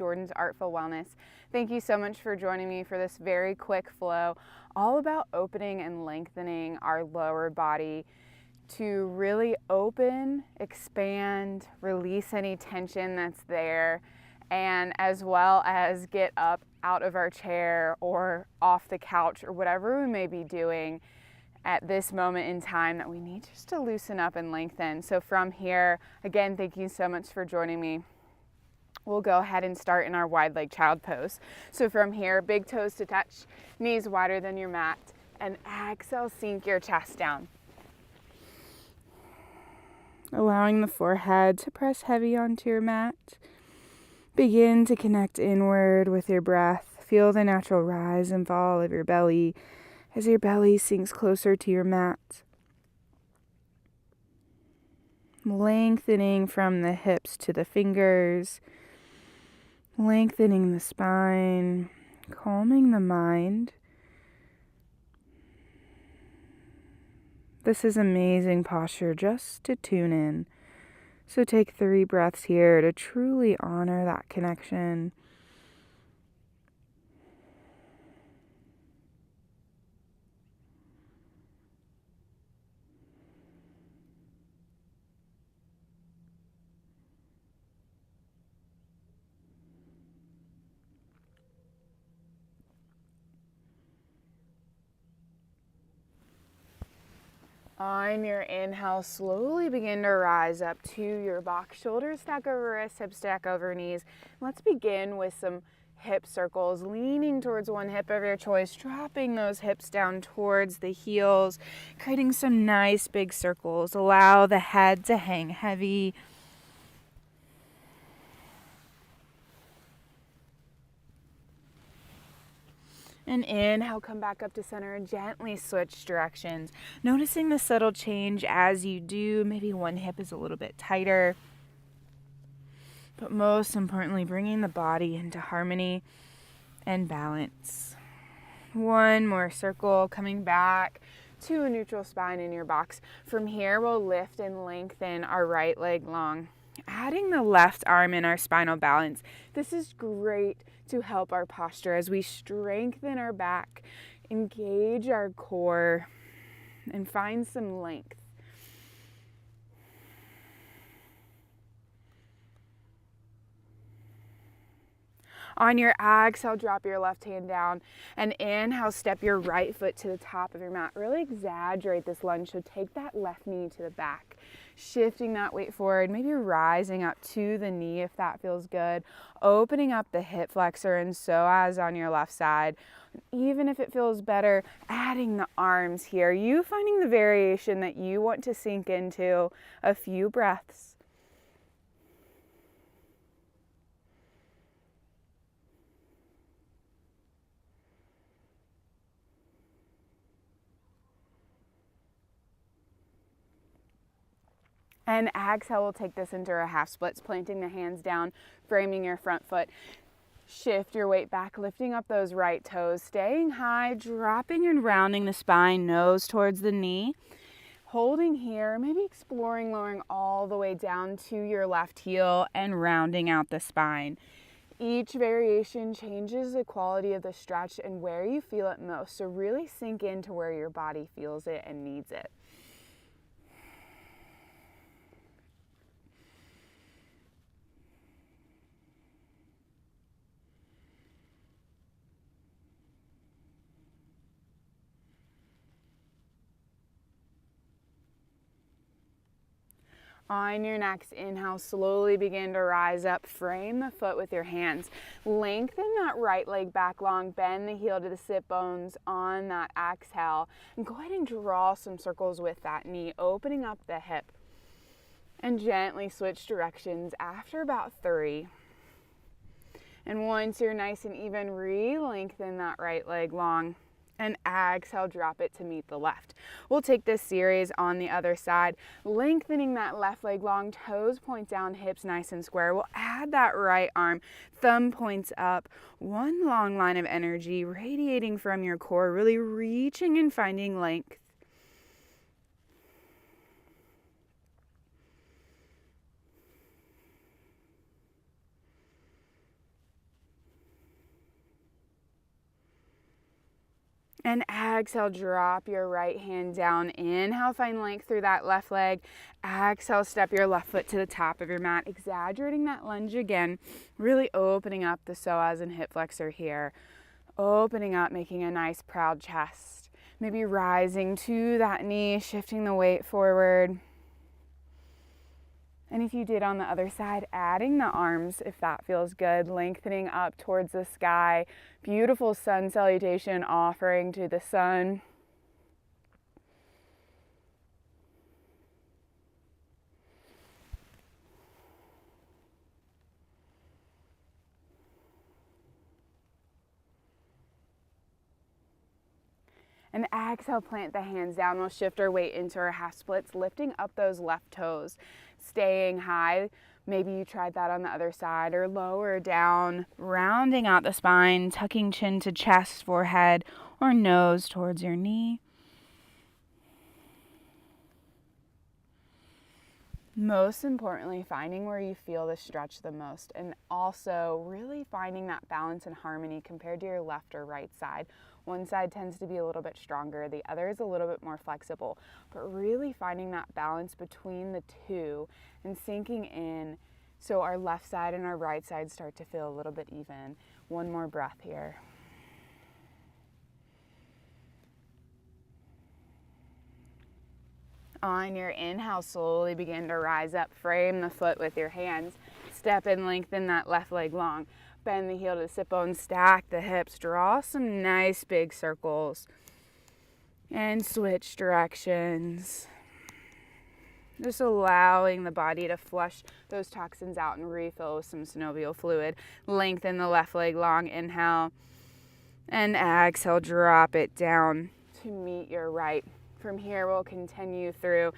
Jordan's Artful Wellness. Thank you so much for joining me for this very quick flow, all about opening and lengthening our lower body to really open, expand, release any tension that's there, and as well as get up out of our chair or off the couch or whatever we may be doing at this moment in time that we need just to loosen up and lengthen. So from here, again, thank you so much for joining me. We'll go ahead and start in our wide leg child pose. So from here, big toes to touch, knees wider than your mat, and exhale, sink your chest down. Allowing the forehead to press heavy onto your mat. Begin to connect inward with your breath. Feel the natural rise and fall of your belly as your belly sinks closer to your mat. Lengthening from the hips to the fingers. Lengthening the spine. Calming the mind. This is amazing posture just to tune in. So take 3 breaths here to truly honor that connection. On your inhale, slowly begin to rise up to your box. Shoulders stack over wrists, hips stack over knees. Let's begin with some hip circles, leaning towards one hip of your choice, dropping those hips down towards the heels, creating some nice big circles. Allow the head to hang heavy. And inhale, come back up to center and gently switch directions. Noticing the subtle change as you do. Maybe one hip is a little bit tighter. But most importantly, bringing the body into harmony and balance. One more circle, coming back to a neutral spine in your box. From here, we'll lift and lengthen our right leg long. Adding the left arm in our spinal balance. This is great to help our posture as we strengthen our back, engage our core, and find some length. On your exhale, drop your left hand down, and inhale, step your right foot to the top of your mat. Really exaggerate this lunge, so take that left knee to the back, shifting that weight forward, maybe rising up to the knee if that feels good, opening up the hip flexor and psoas on your left side. Even if it feels better, adding the arms here, you finding the variation that you want to sink into. A few breaths. And exhale, we'll take this into our half splits, planting the hands down, framing your front foot. Shift your weight back, lifting up those right toes, staying high, dropping and rounding the spine, nose towards the knee. Holding here, maybe exploring lowering all the way down to your left heel and rounding out the spine. Each variation changes the quality of the stretch and where you feel it most. So really sink into where your body feels it and needs it. On your next inhale, slowly begin to rise up. Frame the foot with your hands. Lengthen that right leg back long. Bend the heel to the sit bones on that exhale. And go ahead and draw some circles with that knee, opening up the hip. And gently switch directions after about 3. And once you're nice and even, re-lengthen that right leg long. And exhale, drop it to meet the left. We'll take this series on the other side, lengthening that left leg long, toes point down, hips nice and square. We'll add that right arm, thumb points up, one long line of energy radiating from your core, really reaching and finding length. And exhale, drop your right hand down. Inhale, find length through that left leg. Exhale, step your left foot to the top of your mat. Exaggerating that lunge again, really opening up the psoas and hip flexor here. Opening up, making a nice proud chest. Maybe rising to that knee, shifting the weight forward. And if you did on the other side, adding the arms if that feels good, lengthening up towards the sky. Beautiful sun salutation, offering to the sun. And exhale, plant the hands down. We'll shift our weight into our half splits, lifting up those left toes, staying high. Maybe you tried that on the other side, or lower down, rounding out the spine, tucking chin to chest, forehead, or nose towards your knee. Most importantly, finding where you feel the stretch the most, and also really finding that balance and harmony compared to your left or right side. One side tends to be a little bit stronger, the other is a little bit more flexible, but really finding that balance between the two and sinking in so our left side and our right side start to feel a little bit even. One more breath here. On your inhale, slowly begin to rise up. Frame the foot with your hands. Step and lengthen that left leg long. Bend the heel to the sit bone. Stack the hips. Draw some nice big circles. And switch directions. Just allowing the body to flush those toxins out and refill with some synovial fluid. Lengthen the left leg long. Inhale. And exhale, drop it down to meet your right. From here, we'll continue through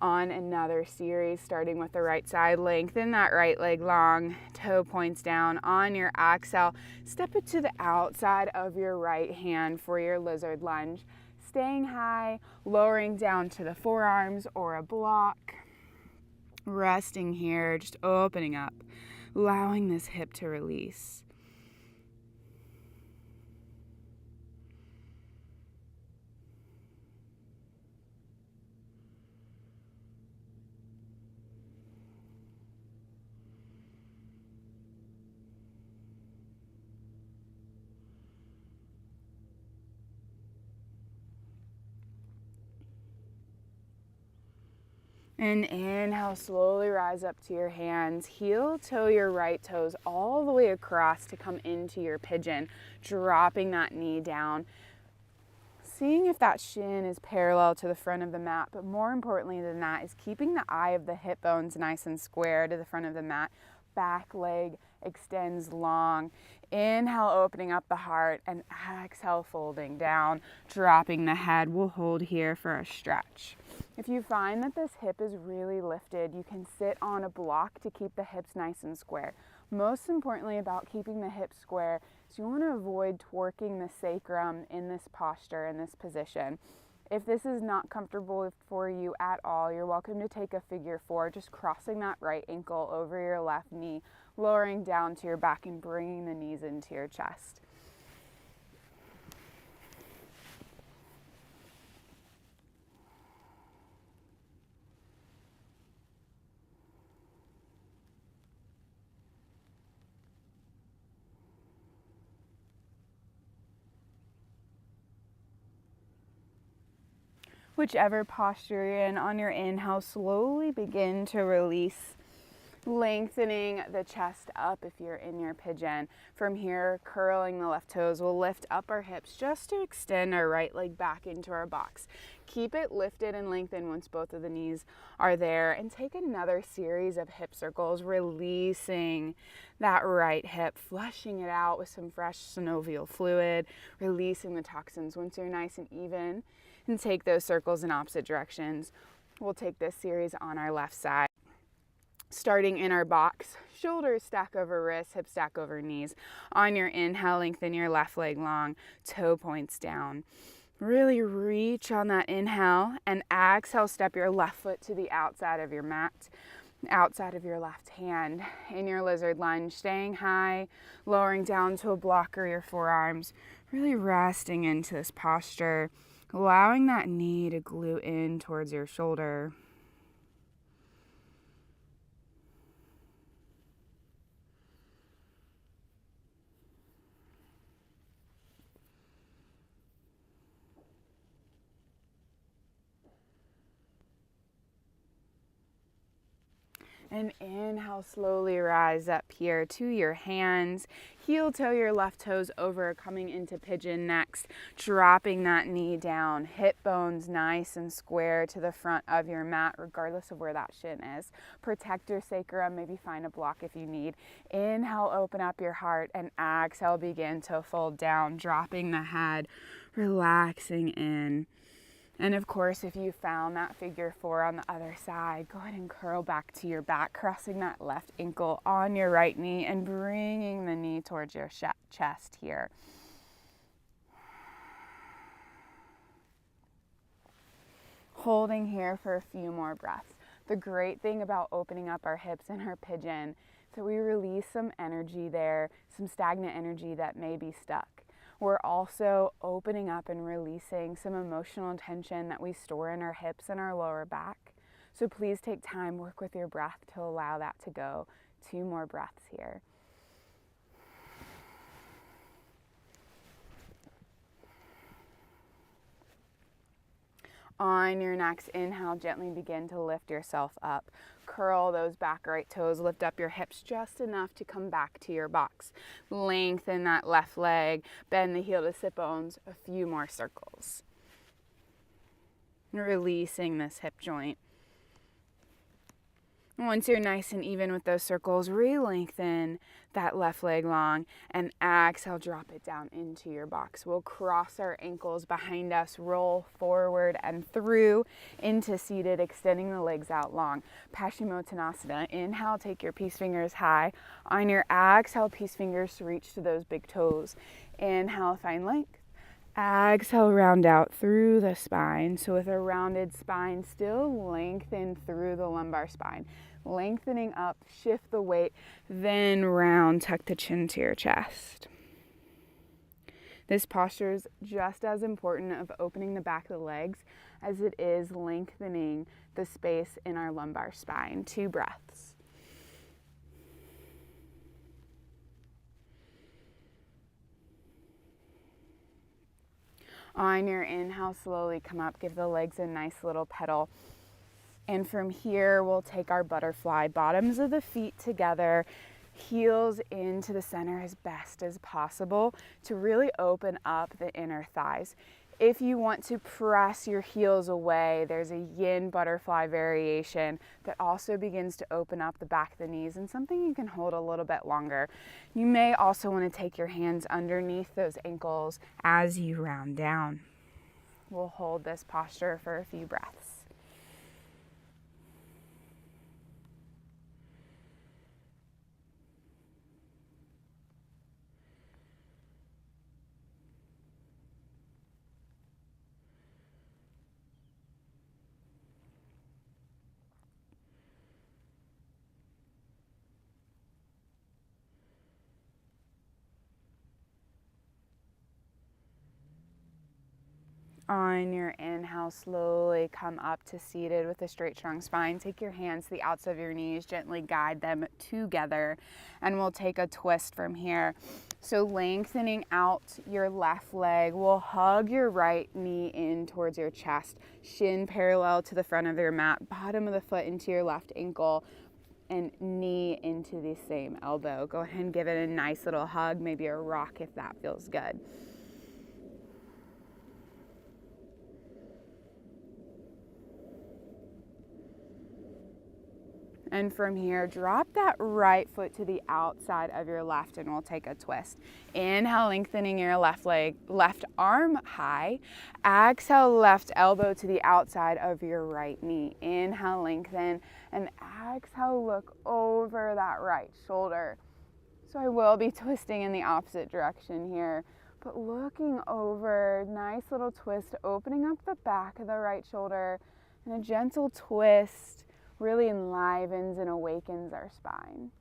on another series, starting with the right side. Lengthen that right leg long, toe points down. On your exhale, step it to the outside of your right hand for your lizard lunge. Staying high, lowering down to the forearms or a block. Resting here, just opening up, allowing this hip to release. And inhale, slowly rise up to your hands. Heel toe your right toes all the way across to come into your pigeon, dropping that knee down. Seeing if that shin is parallel to the front of the mat, but more importantly than that is keeping the eye of the hip bones nice and square to the front of the mat. Back leg extends long. Inhale, opening up the heart, and exhale, folding down, dropping the head. We'll hold here for a stretch. If you find that this hip is really lifted, you can sit on a block to keep the hips nice and square. Most importantly about keeping the hips square is you want to avoid twerking the sacrum in this posture, in this position. If this is not comfortable for you at all, you're welcome to take a figure 4, just crossing that right ankle over your left knee, lowering down to your back and bringing the knees into your chest. Whichever posture you're in, on your inhale, slowly begin to release, lengthening the chest up if you're in your pigeon. From here, curling the left toes, we'll lift up our hips just to extend our right leg back into our box. Keep it lifted and lengthened once both of the knees are there, and take another series of hip circles, releasing that right hip, flushing it out with some fresh synovial fluid, releasing the toxins. Once you're nice and even, and take those circles in opposite directions. We'll take this series on our left side. Starting in our box, shoulders stack over wrists, hips stack over knees. On your inhale, lengthen your left leg long, toe points down. Really reach on that inhale, and exhale, step your left foot to the outside of your mat. outside of your left hand in your lizard lunge, staying high, lowering down to a block or your forearms, really resting into this posture, allowing that knee to glue in towards your shoulder. And inhale, slowly rise up here to your hands. Heel toe your left toes over, coming into pigeon next. Dropping that knee down. Hip bones nice and square to the front of your mat, regardless of where that shin is. Protect your sacrum. Maybe find a block if you need. Inhale, open up your heart. And exhale, begin to fold down. Dropping the head, relaxing in. And of course, if you found that figure four on the other side, go ahead and curl back to your back, crossing that left ankle on your right knee and bringing the knee towards your chest here. Holding here for a few more breaths. The great thing about opening up our hips in our pigeon is that we release some energy there, some stagnant energy that may be stuck. We're also opening up and releasing some emotional tension that we store in our hips and our lower back. So please take time, work with your breath to allow that to go. 2 more breaths here. On your next inhale, gently begin to lift yourself up. Curl those back right toes, lift up your hips just enough to come back to your box. Lengthen that left leg, bend the heel to sit bones, a few more circles. Releasing this hip joint. Once you're nice and even with those circles, re-lengthen that left leg long and exhale, drop it down into your box. We'll cross our ankles behind us, roll forward and through into seated, extending the legs out long. Paschimottanasana. Inhale, take your peace fingers high. On your exhale, peace fingers to reach to those big toes. Inhale, find length. Exhale, round out through the spine. So with a rounded spine, still lengthen through the lumbar spine. Lengthening up, shift the weight, then round, tuck the chin to your chest. This posture is just as important of opening the back of the legs as it is lengthening the space in our lumbar spine. 2 breaths. On your inhale, slowly come up, give the legs a nice little pedal. And from here, we'll take our butterfly, bottoms of the feet together, heels into the center as best as possible to really open up the inner thighs. If you want to press your heels away, there's a yin butterfly variation that also begins to open up the back of the knees and something you can hold a little bit longer. You may also want to take your hands underneath those ankles as you round down. We'll hold this posture for a few breaths. On your inhale, slowly come up to seated with a straight, strong spine. Take your hands to the outs of your knees, gently guide them together, and we'll take a twist from here. So lengthening out your left leg, we'll hug your right knee in towards your chest, shin parallel to the front of your mat, bottom of the foot into your left ankle, and knee into the same elbow. Go ahead and give it a nice little hug, maybe a rock if that feels good. And from here, drop that right foot to the outside of your left and we'll take a twist. Inhale, lengthening your left leg, left arm high. Exhale, left elbow to the outside of your right knee. Inhale, lengthen, and exhale, look over that right shoulder. So I will be twisting in the opposite direction here, but looking over, nice little twist, opening up the back of the right shoulder and a gentle twist really enlivens and awakens our spine.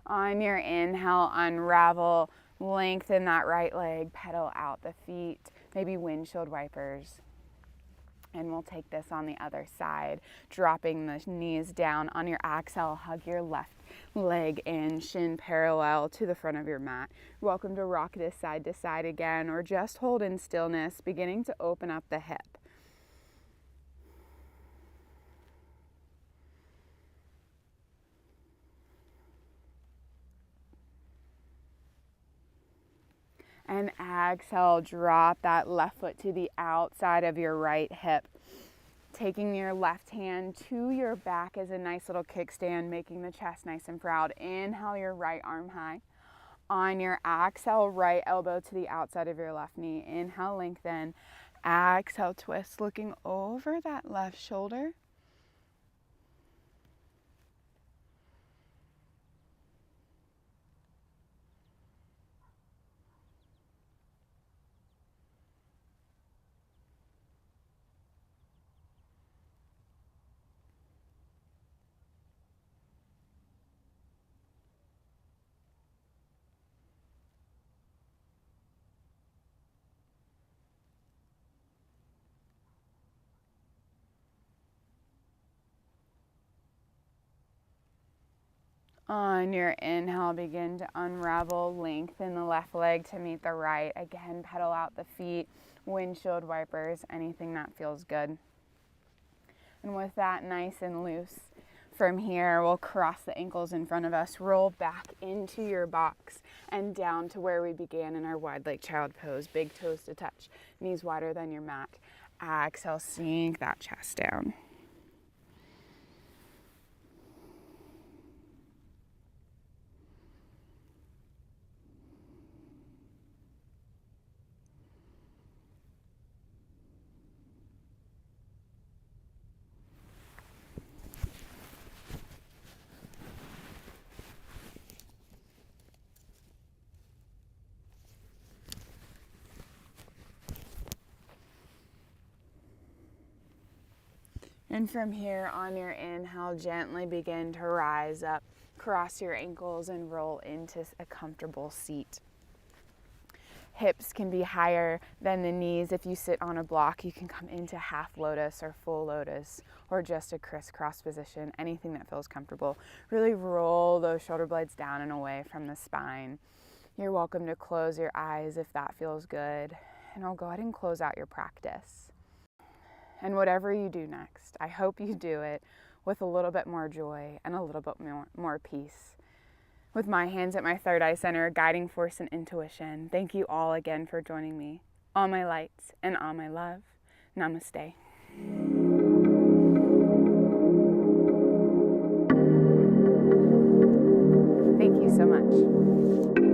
On your inhale, unravel, lengthen that right leg, pedal out the feet, maybe windshield wipers. And we'll take this on the other side, dropping the knees down. On your exhale, hug your left leg in, shin parallel to the front of your mat. You're welcome to rock this side to side again, or just hold in stillness, beginning to open up the hip. And exhale, drop that left foot to the outside of your right hip. Taking your left hand to your back as a nice little kickstand, making the chest nice and proud. Inhale your right arm high. On your exhale, right elbow to the outside of your left knee. Inhale, lengthen. Exhale, twist, looking over that left shoulder. On your inhale, begin to unravel, lengthen the left leg to meet the right. Again, pedal out the feet, windshield wipers, anything that feels good. And with that nice and loose, from here, we'll cross the ankles in front of us, roll back into your box and down to where we began in our wide leg child pose. Big toes to touch, knees wider than your mat. Exhale, sink that chest down. And from here, on your inhale, gently begin to rise up, cross your ankles and roll into a comfortable seat. Hips can be higher than the knees. If you sit on a block, you can come into half lotus or full lotus or just a crisscross position, anything that feels comfortable. Really roll those shoulder blades down and away from the spine. You're welcome to close your eyes if that feels good. And I'll go ahead and close out your practice. And whatever you do next, I hope you do it with a little bit more joy and a little bit more peace. With my hands at my third eye center, guiding force and intuition, thank you all again for joining me. All my lights and all my love. Namaste. Thank you so much.